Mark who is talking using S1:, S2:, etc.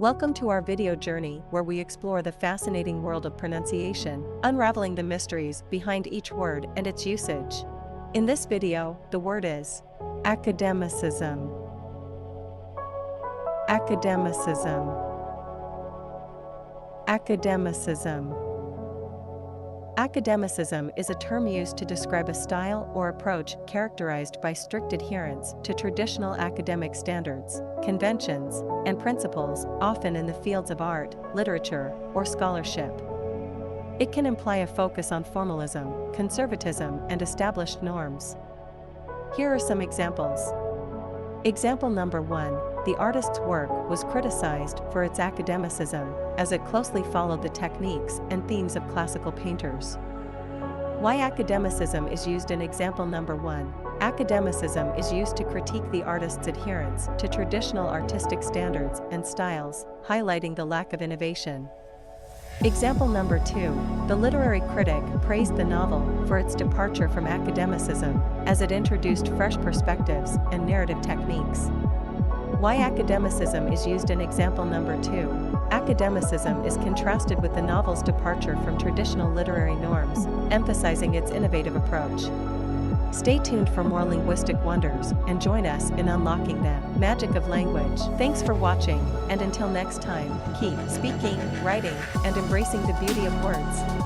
S1: Welcome to our video journey where we explore the fascinating world of pronunciation, unraveling the mysteries behind each word and its usage. In this video, the word is academicism. Academicism. Academicism. Academicism is a term used to describe a style or approach characterized by strict adherence to traditional academic standards, conventions, and principles, often in the fields of art, literature, or scholarship. It can imply a focus on formalism, conservatism, and established norms. Here are some examples. Example number 1. The artist's work was criticized for its academicism, as it closely followed the techniques and themes of classical painters. Why academicism is used in example number 1. Academicism is used to critique the artist's adherence to traditional artistic standards and styles, highlighting the lack of innovation. Example number 2. The literary critic praised the novel for its departure from academicism, as it introduced fresh perspectives and narrative techniques. Why academicism is used in example number 2. Academicism is contrasted with the novel's departure from traditional literary norms, emphasizing its innovative approach. Stay tuned for more linguistic wonders and join us in unlocking the magic of language. Thanks for watching, and until next time, keep speaking, writing, and embracing the beauty of words.